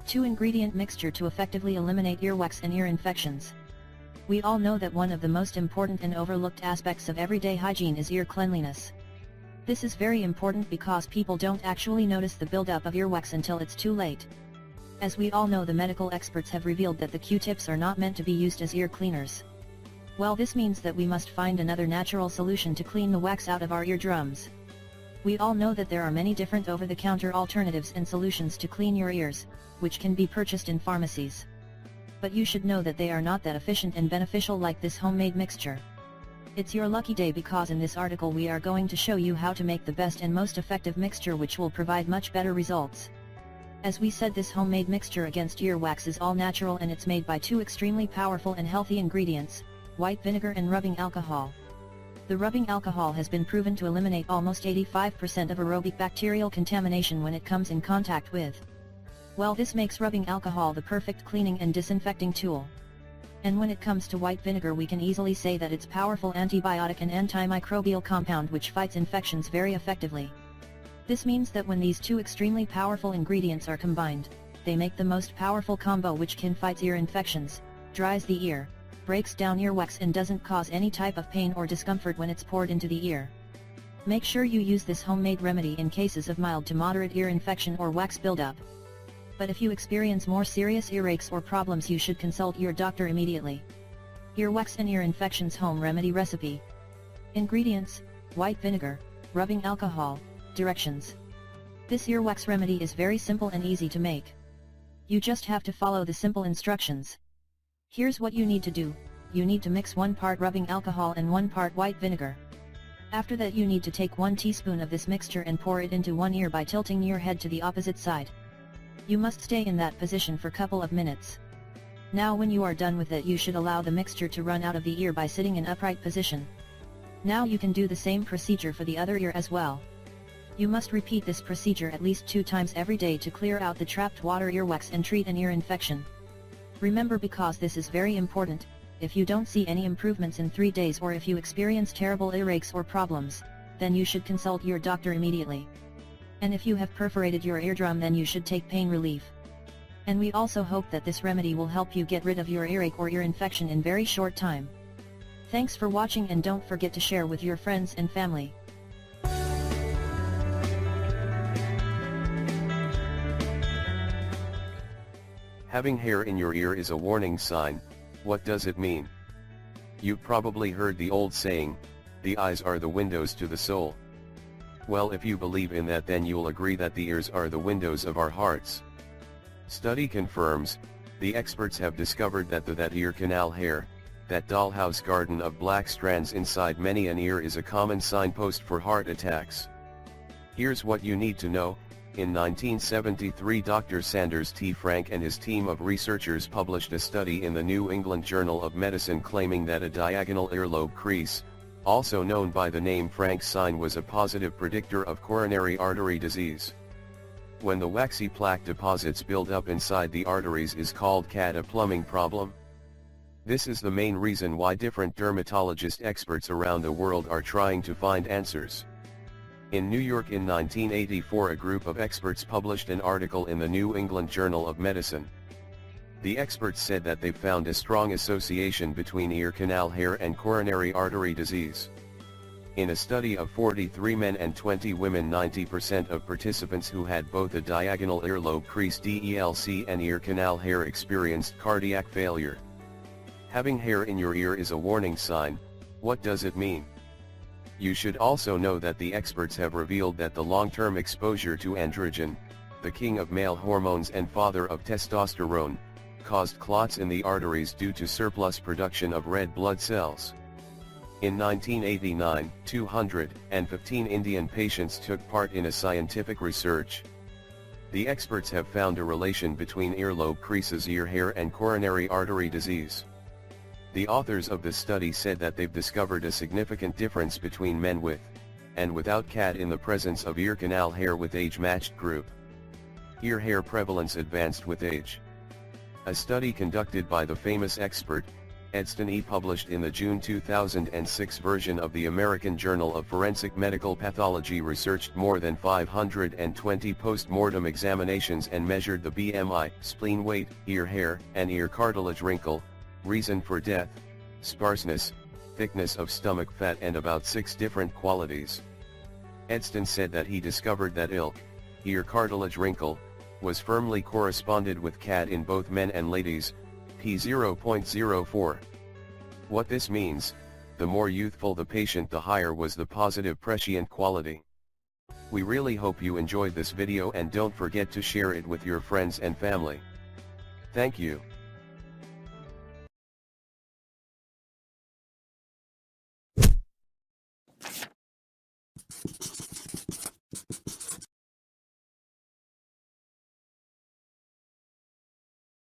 Two-ingredient mixture to effectively eliminate earwax and ear infections. We all know that one of the most important and overlooked aspects of everyday hygiene is ear cleanliness. This is very important because people don't actually notice the buildup of earwax until it's too late. As we all know, the medical experts have revealed that the Q-tips are not meant to be used as ear cleaners. Well, this means that we must find another natural solution to clean the wax out of our eardrums. We all know that there are many different over-the-counter alternatives and solutions to clean your ears, which can be purchased in pharmacies. But you should know that they are not that efficient and beneficial like this homemade mixture. It's your lucky day, because in this article we are going to show you how to make the best and most effective mixture which will provide much better results. As we said, this homemade mixture against earwax is all natural and it's made by two extremely powerful and healthy ingredients, white vinegar and rubbing alcohol. The rubbing alcohol has been proven to eliminate almost 85% of aerobic bacterial contamination when it comes in contact with. Well, this makes rubbing alcohol the perfect cleaning and disinfecting tool. And when it comes to white vinegar, we can easily say that it's powerful antibiotic and antimicrobial compound which fights infections very effectively. This means that when these two extremely powerful ingredients are combined, they make the most powerful combo which can fight ear infections, dries the ear, breaks down earwax and doesn't cause any type of pain or discomfort when it's poured into the ear. Make sure you use this homemade remedy in cases of mild to moderate ear infection or wax buildup. But if you experience more serious earaches or problems, you should consult your doctor immediately. Earwax and ear infections home remedy recipe. Ingredients: white vinegar, rubbing alcohol. Directions. This earwax remedy is very simple and easy to make. You just have to follow the simple instructions. Here's what you need to do. You need to mix 1 part rubbing alcohol and 1 part white vinegar. After that, you need to take 1 teaspoon of this mixture and pour it into one ear by tilting your head to the opposite side. You must stay in that position for a couple of minutes. Now when you are done with it, you should allow the mixture to run out of the ear by sitting in upright position. Now you can do the same procedure for the other ear as well. You must repeat this procedure at least 2 times every day to clear out the trapped water earwax and treat an ear infection. Remember, because this is very important, if you don't see any improvements in 3 days or if you experience terrible earaches or problems, then you should consult your doctor immediately. And if you have perforated your eardrum, then you should take pain relief. And we also hope that this remedy will help you get rid of your earache or ear infection in very short time. Thanks for watching, and don't forget to share with your friends and family. Having hair in your ear is a warning sign. What does it mean? You've probably heard the old saying, the eyes are the windows to the soul. Well, if you believe in that, then you'll agree that the ears are the windows of our hearts. Study confirms, the experts have discovered that that ear canal hair, that dollhouse garden of black strands inside many an ear, is a common signpost for heart attacks. Here's what you need to know. In 1973, Dr. Sanders T. Frank and his team of researchers published a study in the New England Journal of Medicine claiming that a diagonal earlobe crease, also known by the name Frank's sign, was a positive predictor of coronary artery disease. When the waxy plaque deposits build up inside the arteries is called CAD, a plumbing problem. This is the main reason why different dermatologist experts around the world are trying to find answers. In New York in 1984, a group of experts published an article in the New England Journal of Medicine. The experts said that they found a strong association between ear canal hair and coronary artery disease. In a study of 43 men and 20 women, 90% of participants who had both a diagonal earlobe crease (DLC) and ear canal hair experienced cardiac failure. Having hair in your ear is a warning sign. What does it mean? You should also know that the experts have revealed that the long-term exposure to androgen, the king of male hormones and father of testosterone, caused clots in the arteries due to surplus production of red blood cells. In 1989, 215 Indian patients took part in a scientific research. The experts have found a relation between earlobe creases, ear hair and coronary artery disease. The authors of this study said that they've discovered a significant difference between men with and without CAD in the presence of ear canal hair with age-matched group. Ear hair prevalence advanced with age. A study conducted by the famous expert, Edston published in the June 2006 version of the American Journal of Forensic Medical Pathology researched more than 520 post-mortem examinations and measured the BMI, spleen weight, ear hair, and ear cartilage wrinkle, reason for death, sparseness, thickness of stomach fat and about 6 different qualities. Edston said that he discovered that ear cartilage wrinkle, was firmly corresponded with CAD in both men and ladies, p0.04. What this means, the more youthful the patient the higher was the positive prescient quality. We really hope you enjoyed this video and don't forget to share it with your friends and family. Thank you.